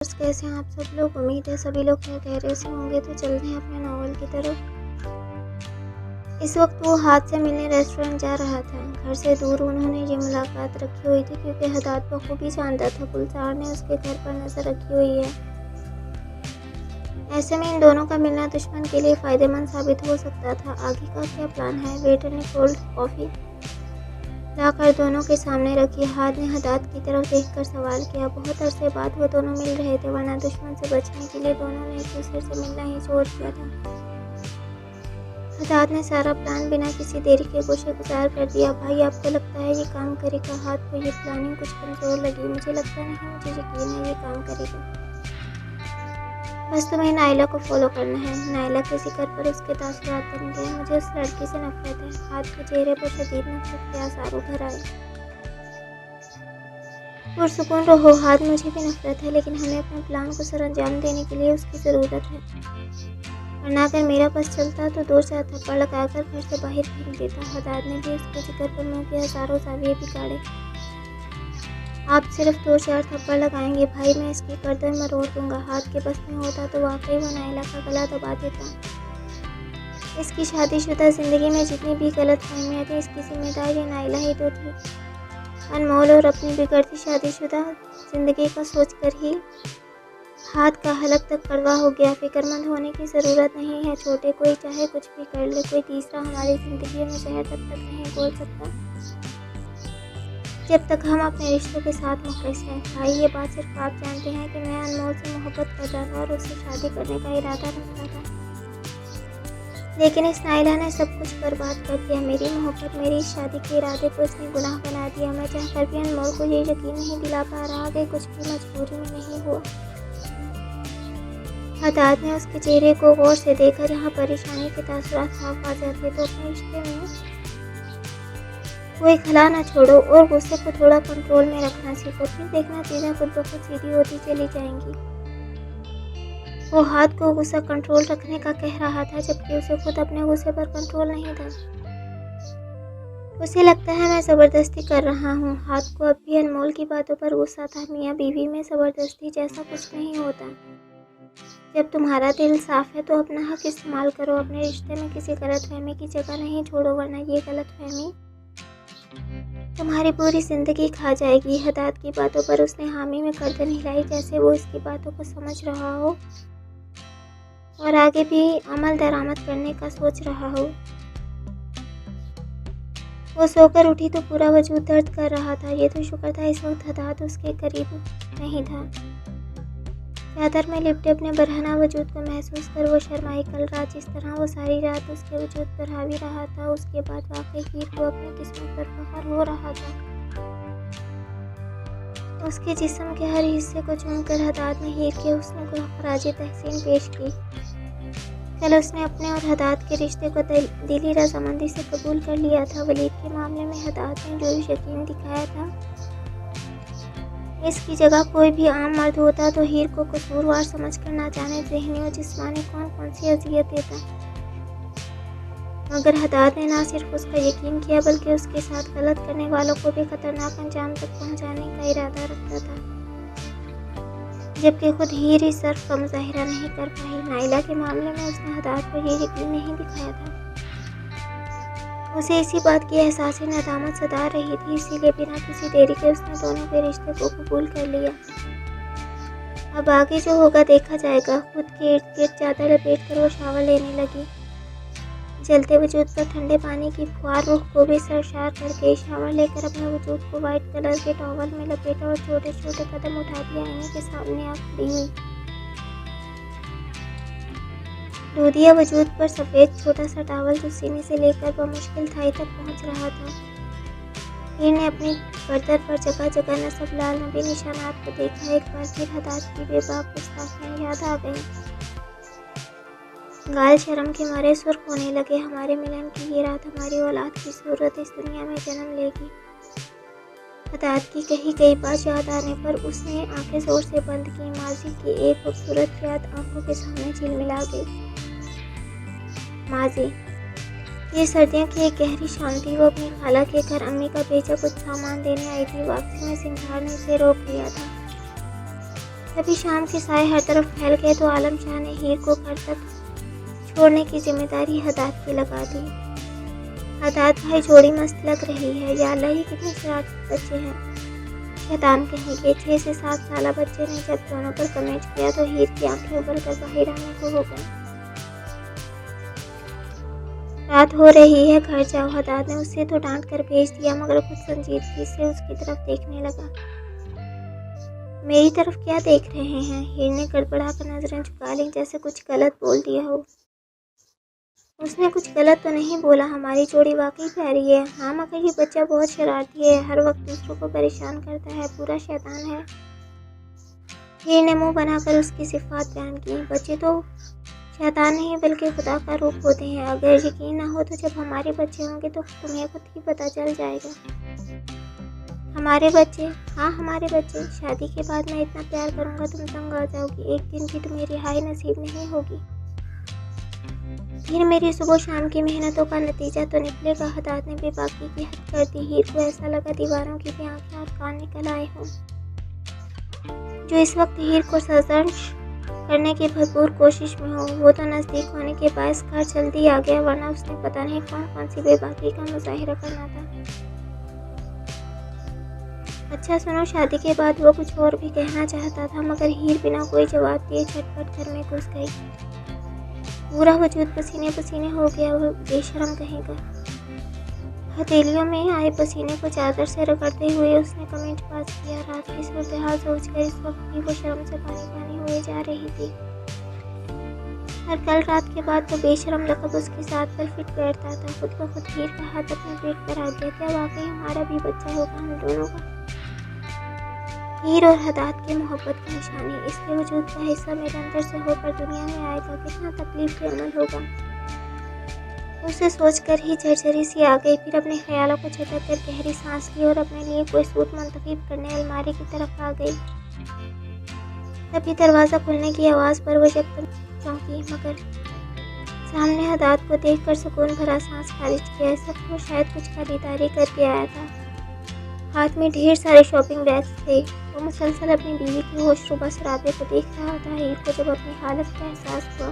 कैसे हैं आप सब लोग। उम्मीद है सभी लोग खैरियत से होंगे। तो चलते हैं अपने नॉवल की तरफ। इस वक्त वो हाथ से मिलने रेस्टोरेंट जा रहा था। घर से दूर उन्होंने ये मुलाकात रखी हुई थी क्योंकि हदाद बखूबी जानता था गुलजार ने उसके घर पर नजर रखी हुई है। ऐसे में इन दोनों का मिलना दुश्मन के लिए फायदेमंद साबित हो सकता था। आगे का क्या प्लान है? वेटर ने कोल्ड कॉफी लाकर दोनों के सामने रखी। हाथ ने हदाद की तरफ देखकर सवाल किया। बहुत अरसे बाद वो दोनों मिल रहे थे, वरना दुश्मन से बचने के लिए दोनों ने एक दूसरे से मिलना ही छोड़ दिया था। हदाद ने सारा प्लान बिना किसी देरी के गोशेगुजार कर दिया। भाई, आपको लगता है ये काम करेगा? हाथ को ये प्लानिंग कुछ कमजोर लगी। मुझे लगता नहीं, मुझे यकीन है ये काम करेगा। बस तुम्हें नाइला को फॉलो करना है। नाइला के जिक्र पर उसके तासुरात बन गए। मुझे उस लड़की से नफरत है। हाथ के चेहरे पर शदीद नफरत के आसार उभर आए। पुरसुकून रहो हाथ, मुझे भी नफरत है, लेकिन हमें अपने प्लान को सरअंजाम देने के लिए उसकी ज़रूरत है। वरना अगर मेरा बस चलता तो 2-4 थप्पड़ लगाकर घर से बाहर फेंक देता। हदाद ने भी उसके जिक्र पर मुँह के हज़ारों जाविये बिगाड़े। आप सिर्फ 2-4 थप्पड़ लगाएंगे भाई, मैं इसकी गर्दन मरोड़ दूंगा। हाथ के बस में होता तो वाकई वो नाइला का गला दबा देता। इसकी शादीशुदा ज़िंदगी में जितनी भी गलत फहमियाँ थी, इसकी जिम्मेदार ये नाइला ही तो थी। अनमोल और अपनी बिगड़ती शादीशुदा ज़िंदगी का सोचकर ही हाथ का हलक तक कड़वा हो गया। फिक्रमंद होने की ज़रूरत नहीं है छोटे, कोई चाहे कुछ भी कर ले, कोई तीसरा हमारी ज़िंदगी में जहर तब तक नहीं बोल सकता जब तक हम अपने रिश्तों के साथ मुखलिस हैं। भाई, ये बात सिर्फ आप जानते हैं कि मैं अनमोल से मोहब्बत करता था और उससे शादी करने का इरादा रखता था, लेकिन इस नाइला ने सब कुछ बर्बाद कर दिया। मेरी मोहब्बत, मेरी इस शादी के इरादे को इसने गुनाह बना दिया। मैं चाहकर भी अनमोल को ये यकीन नहीं दिला पा रहा कि कुछ भी मजबूरी में नहीं हुआ। हदाद ने उसके चेहरे को गौर से देखा, जहाँ परेशानी के तासुरात साफ आ जाते। तो अपने रिश्ते में कोई खला न छोड़ो और गुस्से को थोड़ा कंट्रोल में रखना सीखो, फिर देखना चीज़ें खुद ब खुद सीधी होती चली जाएंगी। वो हाथ को गुस्सा कंट्रोल रखने का कह रहा था, जबकि उसे खुद अपने गुस्से पर कंट्रोल नहीं था। उसे लगता है मैं ज़बरदस्ती कर रहा हूँ। हाथ को अब भी अनमोल की बातों पर गुस्सा था। मियाँ बीवी में ज़बरदस्ती जैसा कुछ नहीं होता। जब तुम्हारा दिल साफ है तो अपना हक इस्तेमाल करो। अपने रिश्ते में किसी गलतफहमी की जगह नहीं छोड़ो, वरना ये गलतफहमी तुम्हारी पूरी ज़िंदगी खा जाएगी। हदाद की बातों पर उसने हामी में गर्दन हिलाई, जैसे वो इसकी बातों को समझ रहा हो और आगे भी अमल दरामद करने का सोच रहा हो। वो सोकर उठी तो पूरा वजूद दर्द कर रहा था। ये तो शुक्र था इस वक्त हदाद उसके करीब नहीं था। चादर में लिपटे अपने बरहना वजूद को महसूस कर वो शर्माई। कल रात जिस तरह वो सारी रात उसके वजूद पर हावी रहा था, उसके बाद वाकई हीर को अपनी किस्मत पर फख्र हो रहा था। उसके जिस्म के हर हिस्से को चूमकर हदाद ने हीर के हुस्न को खराजे तहसीन पेश की। कल उसने अपने और हदाद के रिश्ते को दिली रजामंदी से कबूल कर लिया था। वलीद के मामले में हदाद ने जो यकीन दिखाया था, इसकी जगह कोई भी आम मर्द होता तो हीर को कसूरवार समझकर ना जाने ज़हनी और जिस्मानी कौन सी अजियत देता। मगर हदाद ने ना सिर्फ उसका यकीन किया, बल्कि उसके साथ गलत करने वालों को भी खतरनाक अंजाम तक पहुंचाने का इरादा रखता था, जबकि खुद हीर इस ज़र्फ का मुजाहिरा नहीं कर पाई। नाइला के मामले में उसने हदाद पर यह यकीन नहीं दिखाया था। उसे इसी बात की एहसास नदामत सता रही थी, इसीलिए बिना किसी देरी के उसने दोनों के रिश्ते को कबूल कर लिया। अब आगे जो होगा देखा जाएगा। खुद के इर्द गिर्द चादर लपेट कर वो शावर लेने लगी। जलते वजूद पर ठंडे पानी की फुहार रुख को भी सरशार करके शावर लेकर अपने वजूद को वाइट कलर के टॉवल में लपेटा और छोटे छोटे कदम उठा दिए आईने के सामने आ खड़ी हुई। दूधिया वजूद पर सफ़ेद छोटा सा टावल जो सीने से लेकर बमुश्किल थाई तक पहुंच रहा था। हीर ने अपनी गर्दन पर जगह जगह नसब लाल नबी निशानात को देखा। एक बार फिर हदाद की बेबाक गुस्ताखियां याद आ गईं। गाल शर्म के मारे सुर्ख होने लगे। हमारे मिलन की ये रात हमारी औलाद की सूरत इस दुनिया में जन्म लेगी। हदाद की कही गई बात याद आने पर उसने आंखें जोर से बंद की। माजी की एक खूबसूरत याद आंखों के सामने झिलमिला गई। माजी, ये सर्दियों की एक गहरी शांति। वो अपनी खाला के घर अम्मी का भेजा कुछ सामान देने आई थी। वापसी में सिंघार ने उसे रोक लिया था। तभी शाम के साए हर तरफ फैल गए तो आलम शाह ने हीर को घर तक छोड़ने की जिम्मेदारी हदाद की लगा दी। हदाद भाई जोड़ी मस्त लग रही है, या अल्लाह ही कितने शरारती बच्चे हैं, शैतान कहेंगे। 6 से 7 साल बच्चे ने जब दोनों पर कमेंट किया तो हीर की आंखें उबल कर बाहर आने को हो गई। रात हो रही है, घर जाओ। हदाद ने उससे तो डांट कर भेज दिया, मगर कुछ संजीदगी से उसकी तरफ देखने लगा। मेरी तरफ क्या देख रहे हैं? हीर ने गड़बड़ा कर नजरें झुका ली, जैसे कुछ गलत बोल दिया हो। उसने कुछ गलत तो नहीं बोला, हमारी जोड़ी वाकई प्यारी है। हाँ, मगर ये बच्चा बहुत शरारती है, हर वक्त दूसरों को परेशान करता है, पूरा शैतान है। हीर ने मुंह बनाकर उसकी सिफात बयान की। बच्चे तो शैतान नहीं बल्कि खुदा का रूप होते हैं। अगर यकीन ना हो तो जब हमारे बच्चे होंगे तो तुम्हें खुद ही पता चल जाएगा। हमारे बच्चे? हाँ, हमारे बच्चे। शादी के बाद मैं इतना प्यार करूँगा तुम तंग आ जाओगी, एक दिन भी तुम्हें रिहाई नसीब नहीं होगी। फिर मेरी सुबह शाम की मेहनतों का नतीजा तो निकलेगा। हदाद ने बेबाकी की हद कर दी। हीर को ऐसा लगा दीवारों की भी आंखें और कान निकल आए हों, जो इस वक्त हीर को सर्जंश करने की भरपूर कोशिश में हो। वो तो नज़दीक होने के बायस घर जल्दी आ गया, वरना उसने पता नहीं कौन कौन सी बेबाकी का मुजाहिरा करना था। अच्छा सुनो, शादी के बाद वो कुछ और भी कहना चाहता था, मगर हीर बिना कोई जवाब दिए झटपट घर में घुस गई। पूरा वजूद पसीने पसीने हो गया। वो बेशरम कहेगा। हथेलियों में आए पसीने को चादर से रगड़ते हुए उसने कमेंट पास किया। रात की सूरत हाल सोचकर इस वक्त भी वो शर्म से पानी पानी हुए जा रही थी। और कल रात के बाद तो बेशरम लकब उसके साथ पर फिट बैठता था। खुद को खुद हीर का हाथ अपने पेट पर आ गया। क्या वाकई हमारा भी बच्चा होगा हम दोनों का? हीर और हदाद की मोहब्बत की निशानी, इसके वजूद का हिस्सा मेरे अंदर से होकर दुनिया में आएगा, कितना तकलीफ के अमल होगा। उसे सोचकर ही झरझरी सी आ गई। फिर अपने ख्यालों को झटक कर गहरी सांस ली और अपने लिए कोई सूट मुंतखब करने अलमारी की तरफ आ गई। तभी दरवाज़ा खुलने की आवाज़ पर वो यकदम चौंकी, मगर सामने हदाद को देखकर सुकून भरा सांस खारिज किया। इस वक्त वो शायद कुछ खरीदारी करके आया था। हाथ में ढेर सारे शॉपिंग बैग्स थे। वो मुसलसल अपनी बीवी की होशरुबा शराबे को देख रहा था। हीर को जब अपनी हालत का एहसास हुआ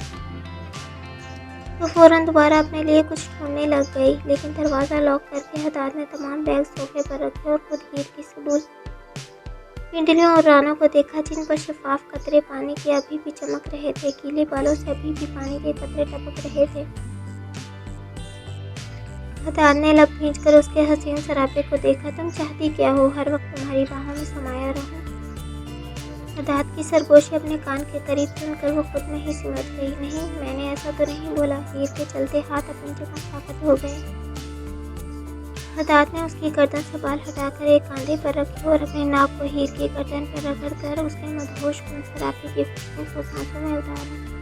तो फौरन दोबारा अपने लिए कुछ ढूंढने लग गई, लेकिन दरवाज़ा लॉक करके हदाद ने तमाम बैग सोफे पर रखे और खुद हीर की सबूल पिंडलियों और रानों को देखा, जिन पर शफाफ कतरे पानी के अभी भी चमक रहे थे। गीले बालों से अभी भी पानी के कतरे टपक रहे थे। हदाद ने लब खींच कर उसके हसीन सरापे को देखा। तुम चाहती क्या हो? हर वक्त तुम्हारी बाहों में समाया रहूं? हदाद की सरगोशी अपने कान के करीब सुनकर वो खुद में ही सिमट गई। नहीं, मैंने ऐसा तो नहीं बोला। हीर के चलते हाथ अपनी जगह साबित हो गए। हदाद ने उसकी गर्दन से बाल हटाकर एक कांधे पर रखे और अपने नाक को हीर की गर्दन पर रगड़ कर उसके मदहोश कुन सरापे की खुशबू को सांसों में उतारा।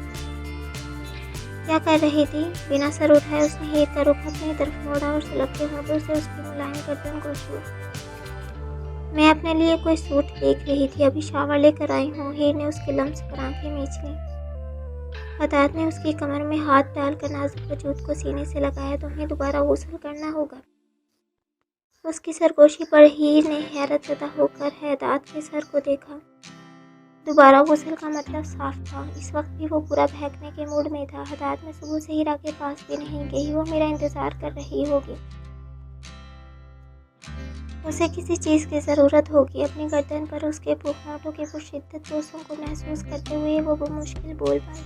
क्या कर रही थी? बिना सर उठाए उसने हीर का रुख अपनी तरफ मोड़ा और सुलगते होठों से उसकी मुलायम गर्दन को छुआ। मैं अपने लिए कोई सूट देख रही थी, अभी शावर लेकर आई हूँ। हीर ने उसके लम्स पर आंखें मीच ली। हदाद ने उसकी कमर में हाथ डालकर नाजुक वजूद को सीने से लगाया। तुम्हें दोबारा गुस्ल करना होगा। उसकी सरगोशी पर हीर ने हैरत ज़दा होकर हदाद के सर को देखा। दोबारा गुस्ल का मतलब साफ था। इस वक्त भी वो पूरा बहकने के मूड में था। हदाद में सुबह से हीरा के पास भी नहीं गई। वो मेरा इंतज़ार कर रही होगी। उसे किसी चीज़ की ज़रूरत होगी। अपनी गर्दन पर उसके होंठों के पुरशिद्दत बोसों को महसूस करते हुए वो मुश्किल बोल पाई।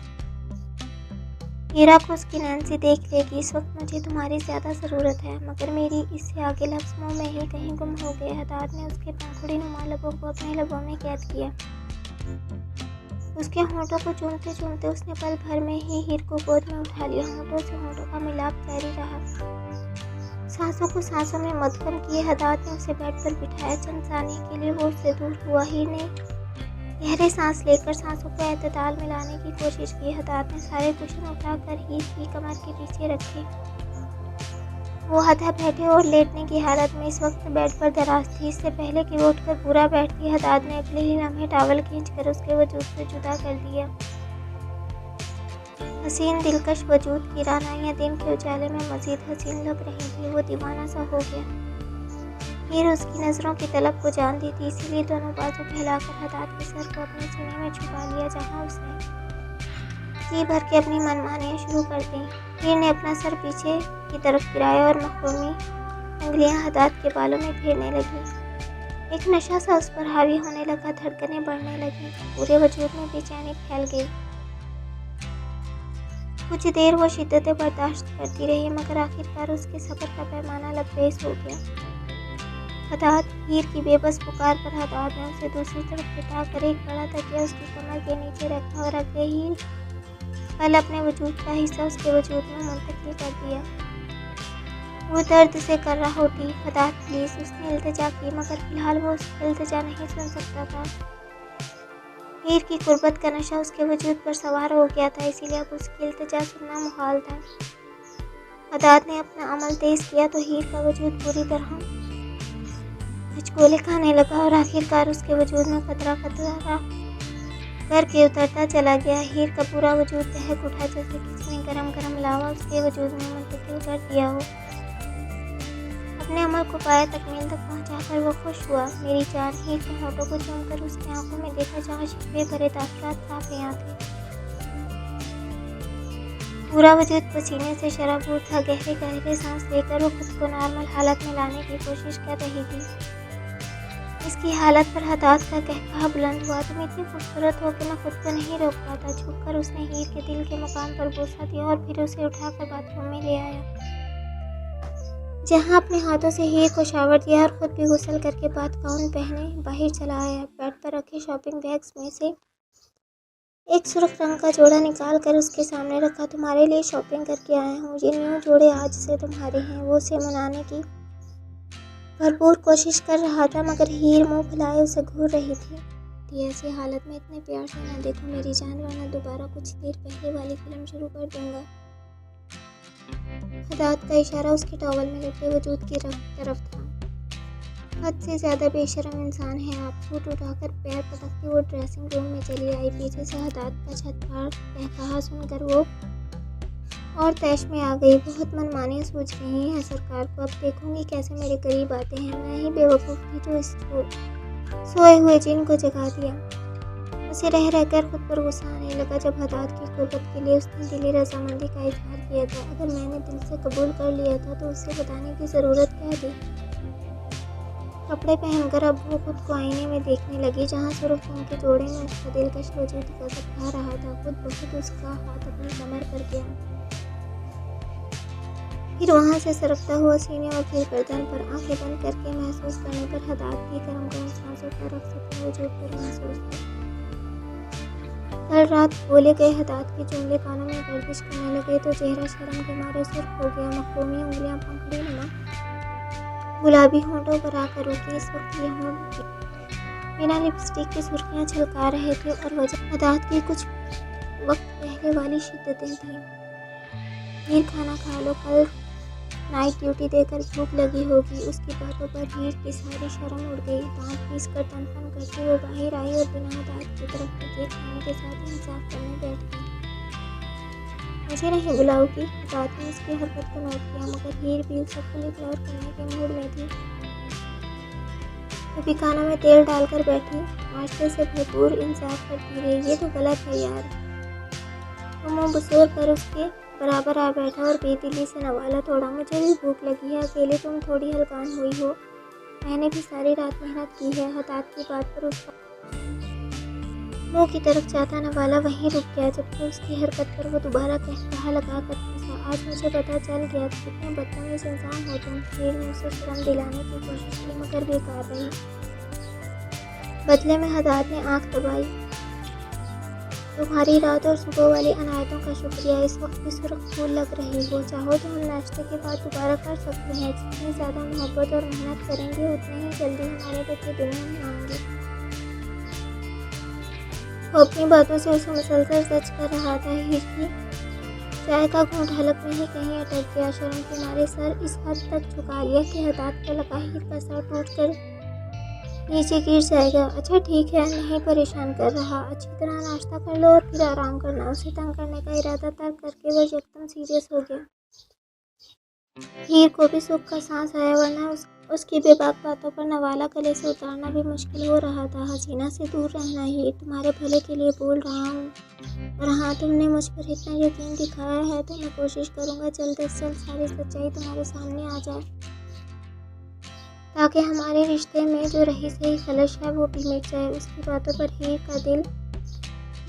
हीरा को उसकी नैन्सी देख लेगी। इस वक्त मुझे तुम्हारी ज़्यादा ज़रूरत है, मगर मेरी इससे आगे लफ्ज़ मुँह में ही कहीं गुम हो गए। हदाद ने उसके पंखुड़ी नुमा लबों को अपने लबों में कैद किया। उसके होंठों को चूमते चूमते उसने पल भर में ही हीर को गोद में उठा लिया। होंठों से होंठों का मिलाप जारी रहा। सांसों को सांसों में मदगम किए हदाद ने उसे बेड पर बिठाया। चंद सानियों के लिए वो उससे दूर हुआ। हीर ने गहरे सांस लेकर सांसों को एतदाल में लाने की कोशिश की। हदाद ने सारे कुशन उठाकर हीर की कमर के पीछे रखे। वो आधा बैठे और लेटने की हालत में इस वक्त बेड पर दराज थी। इससे पहले कि वो उठकर पूरा बैठती, हदाद ने अगले ही लम्हे टावल खींचकर उसके वजूद से जुदा कर दिया। हसीन दिलकश वजूद की रानाइयाँ दिन के उजाले में मजीद हसीन लग रही थी। वो दीवाना सा हो गया। हीर उसकी नज़रों की तलब को जानती थी, इसीलिए दोनों बाजू फैलाकर हदाद के सर को अपने सीने में छुपा लिया, जहाँ उसने जी भर के अपनी मनमानियाँ शुरू कर दी। हीर ने अपना सर पीछे की तरफ गिराया और मखरूमी उंगलियां हदाद के बालों में फेरने लगी। एक नशा सा उस पर हावी होने लगा, धड़कनें बढ़ने लगी, पूरे वजूद में बेचैनी फैल गई। कुछ देर वो शिद्दतें बर्दाश्त करती रही, मगर आखिरकार उसके सब्र का पैमाना लबरेज हो गया। हदाद, हीर की बेबस पुकार पर हदाद ने उसे दूसरी तरफ बिठाकर एक बड़ा तकिया उसकी कमर के नीचे रखा और अगले ही पल अपने वजूद का हिस्सा उसके वजूद में मुंतकिल कर दिया। वो दर्द से कर रहा उठी। हदाद प्लीज़, उसने इल्तिजा की, मगर फिलहाल वो उसकी इल्तिजा नहीं सुन सकता था। हीर की कुर्बत का नशा उसके वजूद पर सवार हो गया था, इसीलिए अब उसकी इल्तिजा सुनना मुहाल था। हदाद ने अपना अमल तेज किया तो हीर का वजूद पूरी तरह हिचकोले खाने लगा और आखिरकार उसके वजूद में कतरा कतरा करके उतरता चला गया। हीर का पूरा वजूद दहक उठा, जैसे किसी ने गरम गरम लावा उसके वजूद में मुंतकिल कर दिया हो। अपने अमल को पाया तकमील तक पहुंचाकर वो खुश हुआ। मेरी जान, हीर के होठों को चूमकर उसकी आंखों में देखा, जहाँ शिकवे भरे तासुरात साफ यहाँ थे। पूरा वजूद पसीने से शराबूर था। गहरे गहरे सांस लेकर वो खुद को नॉर्मल हालत में लाने की कोशिश कर रही थी। इसकी हालत पर हदाद का कहकहा बुलंद हुआ, तुम इतनी खूबसूरत हो कि मैं खुद को नहीं रोक पाता। झुककर उसने हीर के दिल के मुकाम पर बोसा दिया और फिर उसे उठाकर बाथरूम में ले आया, जहां अपने हाथों से हीर को शावर दिया और खुद भी गुस्ल करके बाद गाउन पहने बाहर चला आया। बेड पर रखे शॉपिंग बैग्स में से एक सुर्ख रंग का जोड़ा निकाल कर उसके सामने रखा। तुम्हारे लिए शॉपिंग करके आया हूँ, ये न्यू जोड़े आज से तुम्हारे हैं। वो उसे मनाने की भरपूर कोशिश कर रहा था, मगर हीर मुंह फुलाए उसे घूर रही थी। ऐसी हालत में इतने प्यार से ना देखो मेरी जान, वरना दोबारा कुछ देर पहले वाली फिल्म शुरू कर दूंगा। हदाद का इशारा उसके टॉवल में लपटे वजूद की तरफ था। हद से ज़्यादा बेशर्म इंसान है आप। सूट उठाकर पैर पटकती वो ड्रेसिंग रूम में चली आई। पीछे से हदाद का छतवार कहकहा सुनकर वो और तैश में आ गई। बहुत मनमानी सूझ रही हैं सरकार को, अब देखूंगी कैसे मेरे करीब आते हैं। मैं ही बेवकूफ़ थी जो इस सोए हुए जिन को जगा दिया। उसे रह रहकर खुद पर गुस्सा आने लगा जब हदाद की कुर्बत के लिए उसने दिली रजामंदी का इजहार किया था। अगर मैंने दिल से कबूल कर लिया था तो उसे बताने की ज़रूरत क्या थी। कपड़े पहनकर अब वो खुद को आईने में देखने लगी, जहाँ सुर्ख रंग के जोड़े में उसका दिलकश वजूद कसक खा रहा था। खुद बहुत उसका हाथ अपनी कमर पर गया, फिर वहाँ से सरकता हुआ सीने और फिर गर्दन पर। आंखें बंद करके महसूस करने पर हदाद की गरम गरम सांसों का रख अपने वजूद पर महसूस किया। कल रात बोले गए हदाद के जुमले कानों में गर्दिश करने लगे तो चेहरा शर्म के मारे सुर्ख हो गया। मखरूमी उंगलियां पंखड़ी नुमा गुलाबी होंठों पर आकर रुकी। इस वक्त ये होंठ बिना लिपस्टिक की सुर्खियां छलका रहे थे और वजह हदाद की कुछ वक्त पहले वाली शिद्दतें थीं। हीर खाना खा लो, कल नाइट ड्यूटी देकर भूख लगी होगी। उसकी बातों पर हीर की सारी शर्म उड़ गई। दांत पीस कर तनफन करके वो बाहर आई और बिना हदाद की तरफ देखे खाने के साथ इंसाफ करने बैठ गई। मुझे नहीं बुलाओगी? हदाद ने उसकी हरकत को नोट किया, मगर हीर भी उसे फुल इग्नोर करने के मूड में थी। अभी कानों में तेल डालकर बैठी, नाश्ते से भरपूर इंसाफ करती रही। ये तो गलत है यार। वो मुँह बसोर कर उसके बराबर आ बैठा और बेदिली से नवाला, थोड़ा मुझे भी भूख लगी है, अकेले तुम थोड़ी हलकान हुई हो, मैंने भी सारी रात मेहनत की है। हदाद की बात पर उसका मुंह की तरफ जाता नवाला वहीं रुक गया, जबकि उसकी हरकत पर वो दोबारा कहकहा लगा कर फंसा। आज मुझे पता चल गया कितने बदतमीज इंसान हो तुम। हीर ने उसे शर्म दिलाने की कोशिश की, मगर बेकार रही। बदले में हदाद ने आंख दबाई। तुम्हारी रात और सुबह वाली अनायतों का शुक्रिया, इस वक्त भी सुर्ख फूल लग रही हो। चाहो तो हम नाश्ते के बाद दोबारा कर सकते हैं। जितनी ज़्यादा मोहब्बत और मेहनत करेंगे उतने ही जल्दी हमारे बच्चे दुनिया में आएंगे। वो अपनी बातों से उसे मुसलसल सच कर रहा था। हीर की चाय का घूंट हलक में ही कहीं अटक गया। शर्म के मारे सर इस हद तक झुका लिया कि हदाद को लगा हीर का सर टूट कर नीचे गिर जाएगा। अच्छा ठीक है, नहीं परेशान कर रहा, अच्छी तरह नाश्ता कर लो और फिर आराम करना। उसे तंग करने का इरादा तर्क करके वह एकदम सीरियस हो गया। हीर को भी सुख का सांस आया, वरना उसकी बेबाक बातों पर नवाला गले से उतारना भी मुश्किल हो रहा था। हसीना से दूर रहना ही तुम्हारे भले के लिए बोल रहा हूँ। और हाँ, तुमने मुझ पर इतना यकीन दिखाया है तो मैं कोशिश करूँगा जल्द से जल्द सारी सच्चाई तुम्हारे सामने आ जाए, ताकि हमारे रिश्ते में जो रही सही खलश है वो भी मिट जाए। उसकी बातों पर हीर का दिल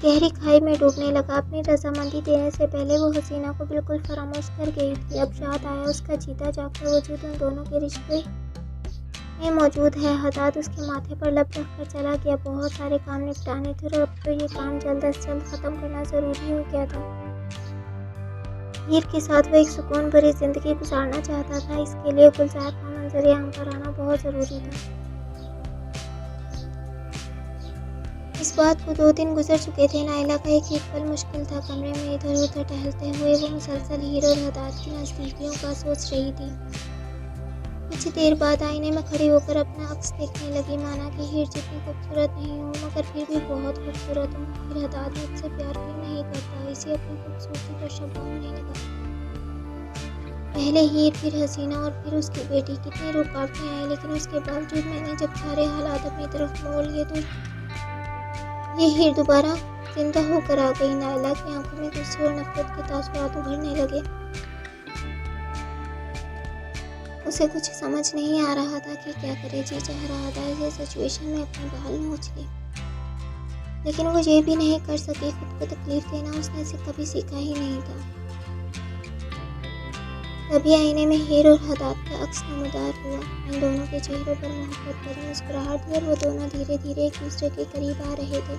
गहरी खाई में डूबने लगा। अपनी रजामंदी देने से पहले वो हसीना को बिल्कुल फरामोश कर गई थी। अब याद आया उसका जीता जागता वजूद उन दोनों के रिश्ते में मौजूद है। हदाद उसके माथे पर लब रख कर चला गया। बहुत सारे काम निपटाने थे और अब तो ये काम जल्द से जल्द ख़त्म करना ज़रूरी हो गया था। हीर के साथ वो एक सुकून भरी ज़िंदगी गुजारना चाहता था। इसके लिए गुलजार का मंजर आम पर आना बहुत ज़रूरी था। इस बात को 2 दिन गुजर चुके थे। नाइला का एक पल मुश्किल था। कमरे में इधर उधर टहलते हुए वो मुसलसल हीर और हदाद की नज़दीकियों का सोच रही थी। कुछ देर बाद आईने में खड़ी होकर अपना अक्स देखने लगी। माना कि हीर जितनी खूबसूरत नहीं हो मगर फिर भी बहुत खूबसूरत हूँ। फिर हदाद मुझसे प्यार क्यों नहीं करता? इसे अपनी खूबसूरती पर शक नहीं लगा। पहले हीर, फिर हसीना और फिर उसकी बेटी। कितनी रुकावटें आई लेकिन उसके बावजूद मैंने जब सारे हालात अपनी तरफ मोड़ लिए तो ये हीर दोबारा जिंदा होकर आ गई। नाइला की आंखों में गुस्से और नफरत के तासुरात उभरने लगे। उसे कुछ समझ नहीं आ रहा था कि क्या करे। जी चाह रहा था ऐसे सिचुएशन में अपने बाल नोच ले, लेकिन वो ये भी नहीं कर सकी। खुद को तकलीफ देना उसने इसे कभी सीखा ही नहीं था। तभी आईने में हीर और हदाद का अक्स नमूदार हुआ। इन दोनों के चेहरों पर मोहब्बत भरी मुस्कुराहट थी और वो दोनों धीरे धीरे एक दूसरे के करीब आ रहे थे।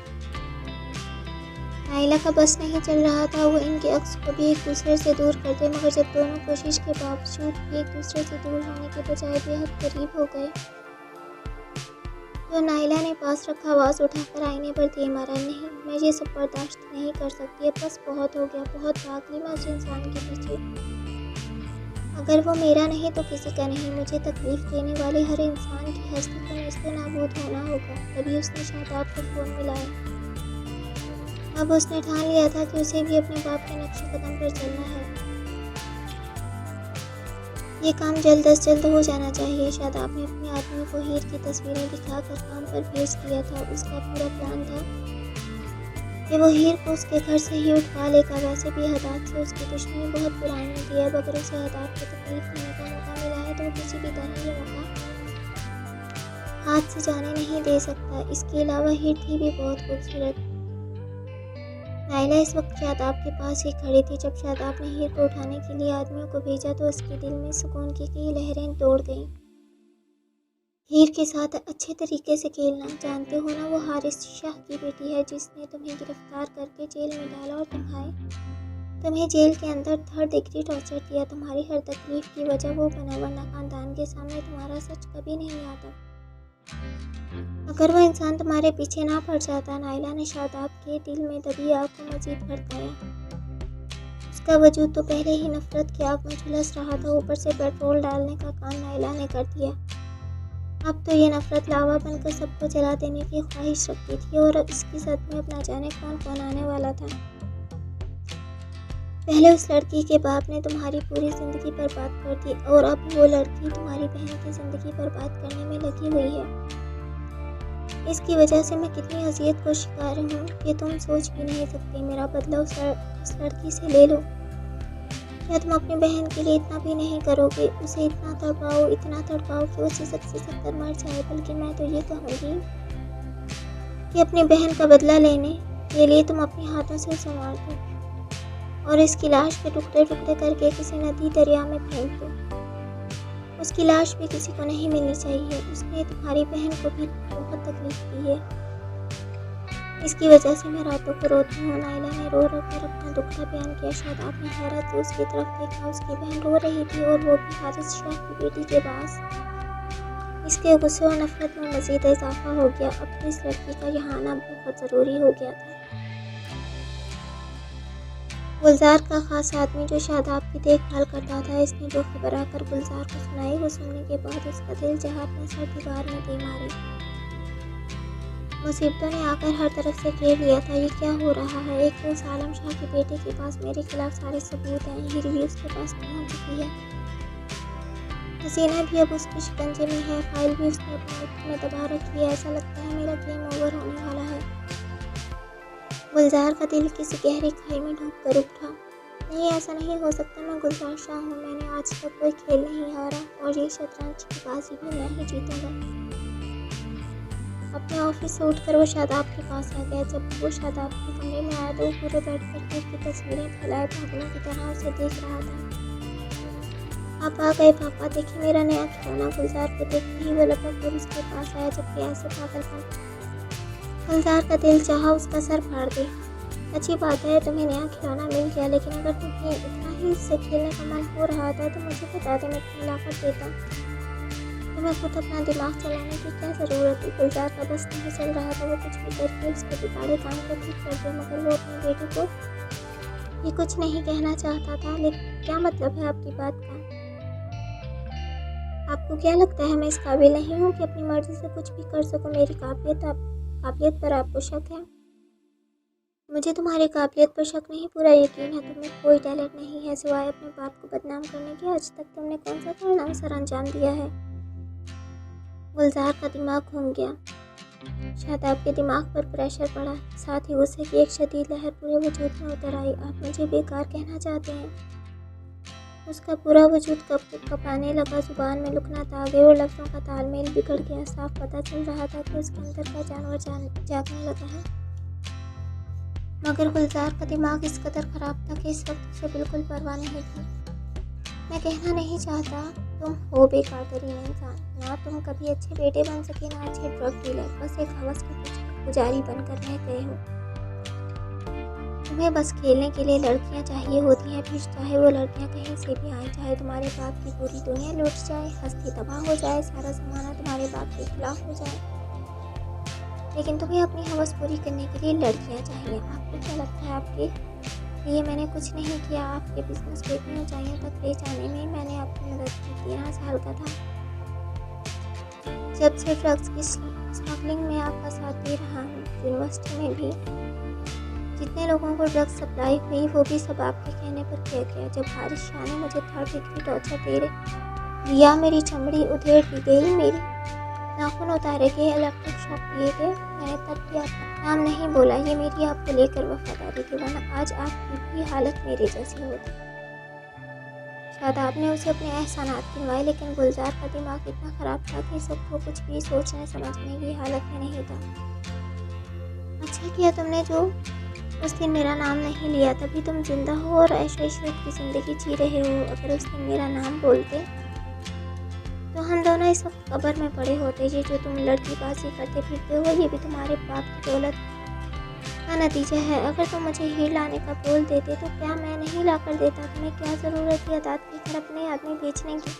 नाइला का बस नहीं चल रहा था वो इनके अक्स को भी एक दूसरे से दूर कर दे, मगर जब दोनों कोशिश के बावजूद भी एक दूसरे से दूर होने के बजाय बेहद करीब हो गए तो नाइला ने पास रखा आवाज़ उठाकर आईने पर दे मारा। नहीं, मैं ये सब बर्दाश्त नहीं कर सकती। अब बस बहुत हो गया। बहुत भाग ली मैं उस इंसान के पीछे। अगर वो मेरा नहीं तो किसी का नहीं। मुझे तकलीफ देने वाले हर इंसान की हस्ती को नेस्ते नाबूद होना होगा। तभी उसने शादाब को फ़ोन मिलाया। अब उसने ठान लिया था कि उसे भी अपने बाप के नक्शे कदम पर चलना है। ये काम जल्द से जल्द हो जाना चाहिए। शादाब ने अपने आदमी को हीर की तस्वीरें दिखाकर काम पर भेज दिया था। उसका पूरा प्लान था कि वो हीर को उसके घर से ही उठवा लेगा। वैसे भी हदाद से उसकी दुश्मनी बहुत पुरानी थी। अब अगर उसे हदाद को तकलीफ देने का मौका मिला है तो वो किसी भी तरह ये मौका हाथ से जाने नहीं दे सकता। इसके अलावा हीर थी भी बहुत खूबसूरत। नाइला इस वक्त शादाब के पास ही खड़ी थी। जब शादाब ने हीर को उठाने के लिए आदमियों को भेजा तो उसके दिल में सुकून की कई लहरें दौड़ गईं। हीर के साथ अच्छे तरीके से खेलना। जानते हो ना, वो हारिस शाह की बेटी है जिसने तुम्हें गिरफ्तार करके जेल में डाला और तुम्हें जेल के अंदर 3rd डिग्री टॉर्चर किया। तुम्हारी हर तकलीफ की वजह वो बना, वरना खानदान के सामने तुम्हारा सच कभी नहीं आता। अगर वो इंसान तुम्हारे पीछे ना पड़ जाता। नाइला ने शादाब के दिल में दबी आग को मजीद भड़काया। उसका वजूद तो पहले ही नफरत की आग में झुलस रहा था, ऊपर से पेट्रोल डालने का काम नाइला ने कर दिया। अब तो ये नफरत लावा बनकर सबको जला देने की ख्वाहिश रखती थी और इसकी सद में अपना जाने कौन कौन आने वाला था। पहले उस लड़की के बाप ने तुम्हारी पूरी ज़िंदगी बर्बाद कर दी और अब वो लड़की तुम्हारी बहन की ज़िंदगी बर्बाद करने में लगी हुई है। इसकी वजह से मैं कितनी अजियत को शिकार हूँ कि तुम सोच भी नहीं सकती। मेरा बदला उस लड़की से ले लो। क्या तुम अपनी बहन के लिए इतना भी नहीं करोगे? उसे इतना तड़पाओ कि वो सिसक कर मर जाए। बल्कि मैं तो ये कहूँगी कि अपनी बहन का बदला लेने के लिए तुम अपने हाथों से उसे मार दो और इसकी लाश के टुकड़े टुकड़े करके किसी नदी दरिया में फेंक दो। उसकी लाश भी किसी को नहीं मिलनी चाहिए। उसने तुम्हारी बहन को भी बहुत तकलीफ दी है। इसकी वजह से मैं रातों को रोती हूँ। नाइला ने रो कर अपना दुख का बयान किया। शादाब ने हैरत से उसकी तरफ देखा। उसकी बहन रो रही थी और वो भी हारिस शाह की बेटी के पास। इसके गुस्से और नफरत में मजीद इजाफा हो गया। अब तो इस लड़की का यहाँ आना बहुत ज़रूरी हो गया था। गुलजार का खास आदमी जो शादाब की देखभाल करता था, इसने जो खबर आकर गुलजार को सुनाई, वो सुनने के बाद उसका दिल जहाँ अपने सर दीवार में दे मारी। मुसीबतों ने आकर हर तरफ से घेर लिया था। ये क्या हो रहा है? एक तो सालम शाह की बेटे के पास मेरे खिलाफ सारे सबूत हैं। हीर भी उसके पास पहुंच चुकी है। हसीना भी अब उसके शिकंजे में है, फाइल भी उसने अपने हाथ में दबा रखी है। ऐसा लगता है मेरा गेम ओवर होने वाला है। गुलजार का दिल किसी गहरी खाई में डूब कर उठा। नहीं, ऐसा नहीं हो सकता। मैं गुलजार शाह हूँ। मैंने आज तक कोई खेल नहीं हारा और ये शतरंज की बाजी भी मैं ही जीतूंगा। अपने ऑफिस से उठकर वो शादाब के पास आ गया। जब वो शादाब के कमरे में आया तो वो पूरे बेड पर केक की तस्वीरें फैलाए पागलों की तरह उसे देख रहा था। आप आ गए पापा, देखिए मेरा नया खिलौना। गुलजार को देखते ही वो लपक कर उसके पास आया, जबकि ऐसे पागलपन गुलजार का दिल चाहा उसका सर फाड़ दे। अच्छी बात है तुम्हें नया खिलौना मिल गया, लेकिन अगर तुम्हें इतना ही इससे खेलने का मन हो रहा था तो मुझे बता दे, मैं तुम्हें लाकर देता। तुम्हें खुद अपना दिमाग चलाने की क्या ज़रूरत है। गुलजार का बस नहीं चल रहा था। वो कुछ भी करके उसके बिगाड़े काम को ठीक कर दे, मगर वो अपनी बेटी को ये कुछ नहीं कहना चाहता था। लेकिन क्या मतलब है आपकी बात का? आपको क्या लगता है मैं इस काबिल नहीं हूँ कि अपनी मर्जी से कुछ भी कर सकूँ? मेरी काबिलियत पर आपको शक है? मुझे तुम्हारी काबिलियत पर शक नहीं, पूरा यकीन है। तुम्हें कोई टैलेंट नहीं है सिवाय अपने बाप को बदनाम करने के। आज तक तुमने कौन सा कारनामा सर अंजाम दिया है? गुलजार का दिमाग घूम गया। शादाब के दिमाग पर प्रेशर पड़ा, साथ ही गुस्से की एक शदीद लहर पूरे वजूद में उतर आई। आप मुझे बेकार कहना चाहते हैं? उसका पूरा वजूद कपाने लगा, जुबान में लुकनात आ गई और लफ्ज़ों का तालमेल बिगड़ गया। साफ पता चल रहा था कि उसके अंदर का जानवर जागने लगा है। मगर गुलजार का दिमाग इस कदर ख़राब था कि इस वक्त उसे बिल्कुल परवाह नहीं थी। मैं कहना नहीं चाहता तुम हो बेकार तरीन इंसान। ना तुम कभी अच्छे बेटे बन सके, ना अच्छे ड्रग डीलर। बस एक हवस की पुजारी बनकर रह गए हो। तुम्हें बस खेलने के लिए लड़कियां चाहिए होती हैं, फिर चाहे वो लड़कियां कहीं से भी आएँ, चाहे तुम्हारे बाप की पूरी दुनिया लूट जाए, हस्ती तबाह हो जाए, सारा ज़माना तुम्हारे बाप के खिलाफ हो जाए, लेकिन तुम्हें अपनी हवस पूरी करने के लिए लड़कियां चाहिए। आपको क्या लगता है आपके लिए मैंने कुछ नहीं किया? आपके बिजनेस को इतनी ऊंचाइयों तक ले जाने में मैंने आपकी मदद की। 13 साल का था जब से ड्रग्स की स्मगलिंग में आपका साथ दे रहा हूँ। यूनिवर्सिटी में भी जितने लोगों को ड्रग्स सप्लाई हुई वो भी सब आपके कहने पर किया गया। जब हारिस शाह ने मुझे 3rd डिग्री टॉर्चर दे दिया, मेरी चमड़ी उधेड़ दी गई, मेरी नाखून उतारे गए, इलेक्ट्रिक शॉक दिए गए, मैंने तब भी आपका नाम नहीं बोला। ये मेरी आपको लेकर वफादारी थी, वरना आज आपकी भी हालत मेरे जैसी होती। शादाब ने उसे अपने एहसानात गिनवाए, लेकिन गुलजार का दिमाग इतना ख़राब था कि सबको कुछ भी सोचने समझने की हालत में नहीं था। अच्छा किया तुमने जो उस दिन मेरा नाम नहीं लिया, तभी तुम जिंदा हो और ऐशो इशरत की ज़िंदगी जी रहे हो। अगर उस दिन मेरा नाम बोलते तो हम दोनों इस वक्त कब्र में पड़े होते। ये जो तुम लड़कीबाजी करते फिरते हो, ये भी तुम्हारे बाप की दौलत का नतीजा है। अगर तुम मुझे हीर लाने का बोल देते तो क्या मैं नहीं ला कर देता? तुम्हें क्या ज़रूरत है अदात की घर अपने आदमी बेचने की?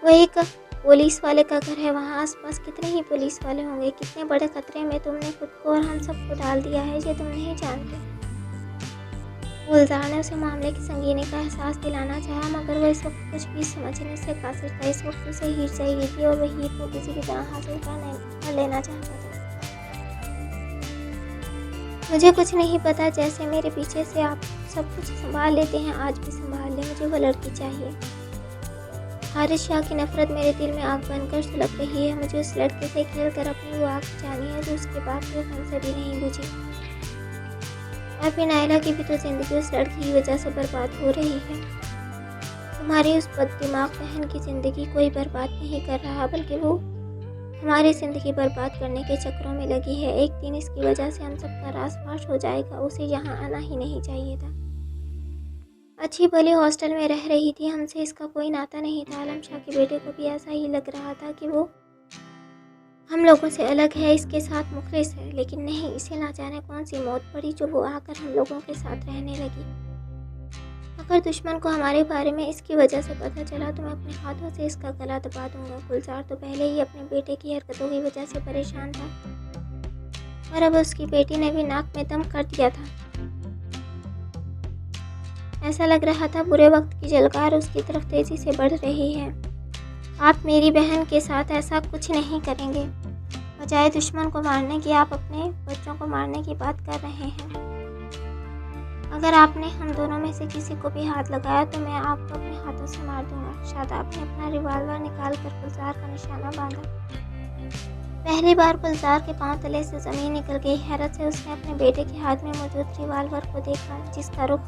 वही एक पुलिस वाले का घर है, वहाँ आसपास कितने ही पुलिस वाले होंगे। कितने बड़े खतरे में तुमने खुद को और हम सबको डाल दिया है, ये तुम नहीं जानते। गुलजार ने उसे मामले की संगीनी का एहसास दिलाना चाहा, मगर वो इस वक्त कुछ भी समझने से कासिर था। इस वक्त उसे हीर चाहिए थी और वह हीर को किसी भी तरह हासिल कर लेना चाहता था। मुझे कुछ नहीं पता, जैसे मेरे पीछे से आप सब कुछ संभाल लेते हैं, आज भी संभाल ले। मुझे वो लड़की चाहिए। हारिस शाह की नफरत मेरे दिल में आग बनकर सुलग रही है। मुझे उस लड़के से खेल कर अपनी वो आग जानी है जो उसके बाप के खून से भी नहीं बुझी। और फिर नायला की भी तो ज़िंदगी उस लड़की की वजह से बर्बाद हो रही है। तुम्हारी उस बददिमाग बहन की ज़िंदगी कोई बर्बाद नहीं कर रहा, बल्कि वो हमारी ज़िंदगी बर्बाद करने के चक्रों में लगी है। एक दिन इसकी वजह से हम सबका राज फाश हो जाएगा। उसे यहाँ आना ही नहीं चाहिए था। अच्छी भली हॉस्टल में रह रही थी, हमसे इसका कोई नाता नहीं था। आलम शाह के बेटे को भी ऐसा ही लग रहा था कि वो हम लोगों से अलग है, इसके साथ मुखलिस है, लेकिन नहीं, इसे ना जाने कौन सी मौत पड़ी जो वो आकर हम लोगों के साथ रहने लगी। अगर दुश्मन को हमारे बारे में इसकी वजह से पता चला तो मैं अपने हाथों से इसका गला दबा दूंगा। गुलजार तो पहले ही अपने बेटे की हरकतों की वजह से परेशान था, और अब उसकी बेटी ने भी नाक में दम कर दिया था। ऐसा लग रहा था बुरे वक्त की जलकार उसकी तरफ तेजी से बढ़ रही है। आप मेरी बहन के साथ ऐसा कुछ नहीं करेंगे। बजाय दुश्मन को मारने की आप अपने बच्चों को मारने की बात कर रहे हैं। अगर आपने हम दोनों में से किसी को भी हाथ लगाया तो मैं आपको अपने हाथों से मार दूंगा। शादाब ने अपना रिवॉल्वर निकाल कर गुलजार का निशाना बांधा। पहली बार गुलजार के पांव तले से ज़मीन निकल गई। हैरत से उसने अपने बेटे के हाथ में मौजूद रिवॉल्वर को देखा, जिसका रुख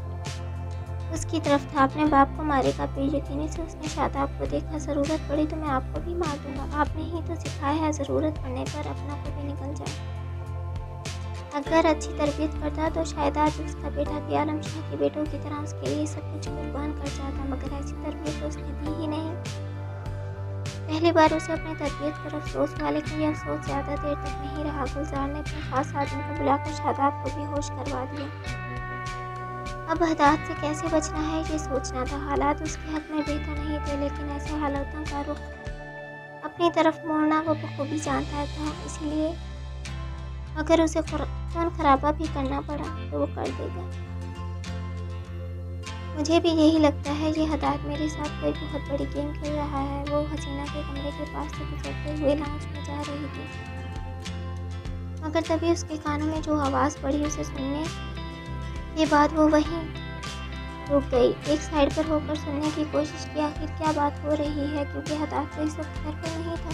उसकी तरफ था। अपने बाप को मारेगा, बेयकीनी से उसने शादाब को देखा। ज़रूरत पड़ी तो मैं आपको भी मार दूंगा। आपने ही तो सिखाया है ज़रूरत पड़ने पर अपना को भी निकल जाए। अगर अच्छी तरबियत करता तो शायद आज उसका बेटा भी आलम शाह के बेटों की तरह उसके लिए सब कुछ कुर्बान कर जाता, मगर ऐसी तरबियत तो उसने दी ही नहीं। पहली बार उसे अपनी तरबियत पर अफसोस हुआ, लेकिन यह अफसोस ज़्यादा देर तक नहीं रहा। गुलजार ने अपने खास आदमी को बुलाकर शादाब को भी होश करवा दिया। अब हदात से कैसे बचना है ये सोचना था। हालात उसके हक में बेहतर नहीं थे, लेकिन ऐसे हालातों का रुख अपनी तरफ मोड़ना वो बखूबी जानता था। इसलिए अगर उसे खून खराबा भी करना पड़ा तो वो कर देगा। मुझे भी यही लगता है ये हदात मेरे साथ कोई बहुत बड़ी गेम खेल रहा है। वो हसीना के कमरे के पास से गुजरते हुए लाउंज में जा रही थी, मगर तभी उसके कानों में जो आवाज़ पड़ी उसे सुनने के बाद वो वहीं रुक गई। एक साइड पर होकर सुनने की कोशिश की आखिर क्या बात हो रही है, क्योंकि हदात तो इस वक्त घर पर नहीं था।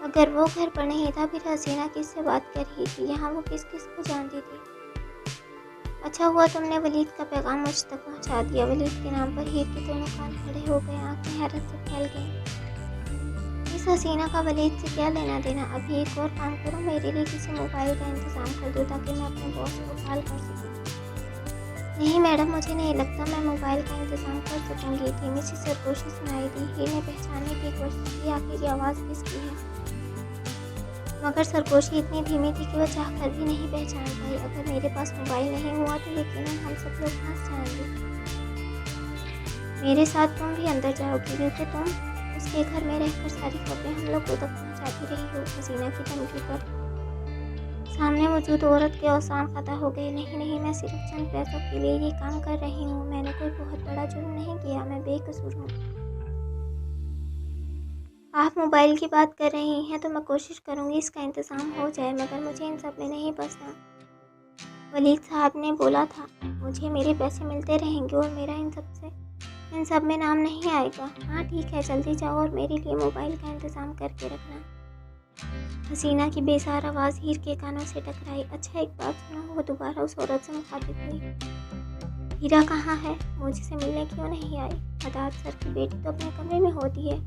अगर वो घर पर नहीं था फिर हसीना किससे बात कर रही थी, यहाँ वो किस किस को जानती थी। अच्छा हुआ तुमने वलीद का पैगाम मुझ तक पहुँचा दिया। वलीद के नाम पर हीर के दोनों कान खड़े हो गए, आंखें हैरत से फैल गईं। इस हसीना का वलीद से क्या लेना देना। अभी एक और काम करो, मेरे लिए किसी मोबाइल का इंतज़ाम कर दो ताकि मैं अपने बॉस को कॉल कर सकूँ। नहीं मैडम, मुझे नहीं लगता मैं मोबाइल का इंतज़ाम कर सकूँगी। धीमी सी सरगोशी सुनाई दी। हीर ने पहचानने की कोशिश की आखिर ये आवाज़ किसकी है, मगर सरगोशी इतनी धीमी थी कि वह चाह कर भी नहीं पहचान पाई। अगर मेरे पास मोबाइल नहीं हुआ तो यकीनन हम सब लोग फंस जाएंगे। मेरे साथ तुम भी अंदर जाओगी, क्योंकि तुम उसके घर में रहकर सारी खबरें हम लोग को तक पहुँचाती रही हो। हसीना की धमकी पर सामने मौजूद औरत के औसान खता हो गए। नहीं, मैं सिर्फ चंद पैसों के लिए ये काम कर रही हूँ। मैंने कोई बहुत बड़ा जुर्म नहीं किया, मैं बेकसूर हूँ। आप मोबाइल की बात कर रही हैं तो मैं कोशिश करूंगी इसका इंतज़ाम हो जाए, मगर मुझे इन सब में नहीं फंसना। वलीद साहब ने बोला था मुझे मेरे पैसे मिलते रहेंगे और मेरा इन सब में नाम नहीं आएगा। हाँ ठीक है, जल्दी जाओ और मेरे लिए मोबाइल का इंतज़ाम करके रखना। हसीना की बेसार आवाज़ हीर के कानों से टकराई। अच्छा एक बात सुनो, वो दोबारा उस औरत से मुखातिब हुई। हीरा कहाँ है, मुझसे मिलने क्यों नहीं आई? हदात सर की बेटी तो अपने कमरे में होती है।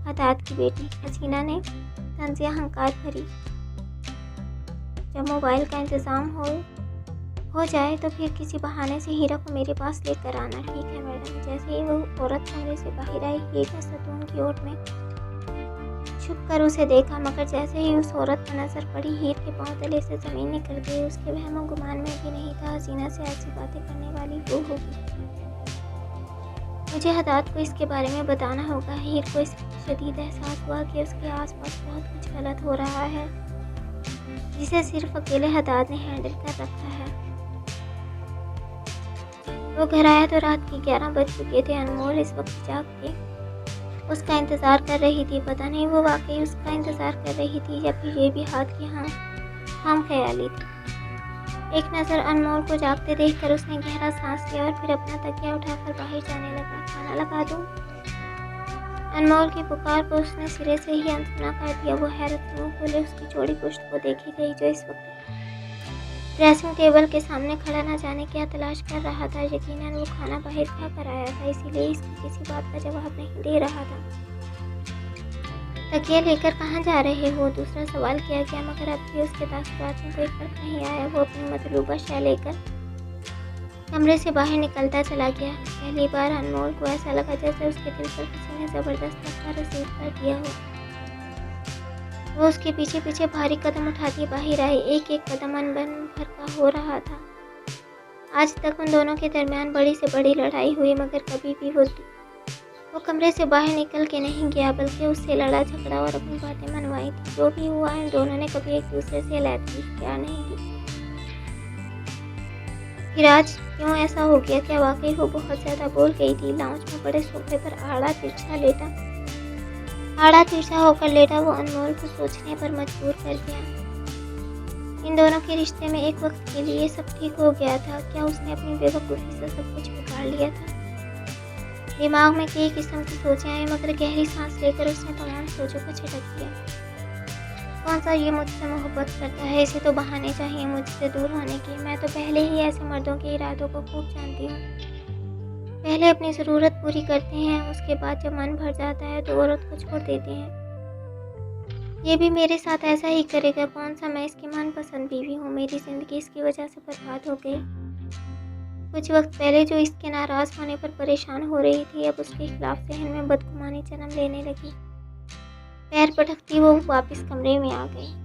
हदात की बेटी, हसीना ने तंजिया हंकार भरी। जब मोबाइल का इंतज़ाम हो जाए तो फिर किसी बहाने से हीरा को मेरे पास लेकर आना। ठीक है मैडम। जैसे ही वो औरत कमरे से बाहर आई, हीर ने सतून की ओट में छुप कर उसे देखा, मगर जैसे ही उस औरत पर नजर पड़ी हीर के पांव तले से ज़मीन निकल गई। उसके वहमो गुमान में भी नहीं था हसीना से ऐसी बातें करने वाली वो होगी। मुझे हदात को इसके बारे में बताना होगा। हीर को इस शदीद एहसास हुआ कि उसके आसपास बहुत कुछ गलत हो रहा है, जिसे सिर्फ अकेले हदात ने हैंडल कर रखा है। वो घर आया तो रात के 11 बज चुके थे। अनमोल इस वक्त जाग के उसका इंतज़ार कर रही थी। पता नहीं वो वाकई उसका इंतज़ार कर रही थी या फिर ये भी हाथ की हम ख्याली थी। एक नज़र अनमोल को जागते देखकर उसने गहरा सांस लिया और फिर अपना तकिया उठाकर बाहर जाने लगा। खाना लगा दूं? अनमोल की पुकार को उसने सिरे से ही अनसुना कर दिया। वो हैरत से मुँह खोले उसकी चौड़ी पुश्त को देखी गई, जो इस वक्त ड्रेसिंग टेबल के सामने खड़ा न जाने क्या तलाश कर रहा था। यकीनन वो खाना बाहर खा कर आया था, इसीलिए इसकी किसी बात का जवाब नहीं दे रहा था। तकिया लेकर कहाँ जा रहे हो? दूसरा सवाल किया गया, मगर अब भी उसके तासुरात में कोई फर्क नहीं आया। वो अपनी मतलूबा शय लेकर कमरे से बाहर निकलता चला गया। पहली बार अनमोल को ऐसा लगा जैसे उसके दिल पर किसी ने ज़बरदस्त धक्का रसीद कर दिया हो। वो उसके पीछे पीछे भारी कदम उठाती बाहर आई। एक एक कदम अनबन भर का हो रहा था। आज तक उन दोनों के दरमियान बड़ी से बड़ी लड़ाई हुई, मगर कभी भी वो कमरे से बाहर निकल के नहीं गया, बल्कि उससे लड़ा झगड़ा और अपनी बातें मनवाई थी। जो भी हुआ, इन दोनों ने कभी एक दूसरे से लैतकीफ क्या नहीं की। फिर आज क्यों ऐसा हो गया? क्या वाकई वो बहुत ज़्यादा बोल गई थी? लाउंज में बड़े सोफे पर आड़ा तिरछा होकर लेटा वो अनमोल को सोचने पर मजबूर कर गया। इन दोनों के रिश्ते में एक वक्त के लिए सब ठीक हो गया था। क्या उसने अपनी बेवकूफ़ी से सब कुछ बिगाड़ लिया था? दिमाग में कई किस्म की सोचें आई, मगर गहरी सांस लेकर उसने तमाम सोचों को झटक दिया। कौन सा ये मुझसे मोहब्बत करता है? इसे तो बहाने चाहिए मुझसे दूर होने के। मैं तो पहले ही ऐसे मर्दों के इरादों को खूब जानती हूँ। पहले अपनी ज़रूरत पूरी करते हैं, उसके बाद जब मन भर जाता है तो औरत को छोड़ देते हैं। ये भी मेरे साथ ऐसा ही करेगा। कौन सा मैं इसकी मनपसंद बीवी हूँ? मेरी ज़िंदगी इसकी वजह से बर्बाद हो गई। कुछ वक्त पहले जो इसके नाराज़ होने पर परेशान हो रही थी, अब उसके खिलाफ जहन में बदगुमानी जन्म लेने लगी। पैर पटकती वो वापस कमरे में आ गई।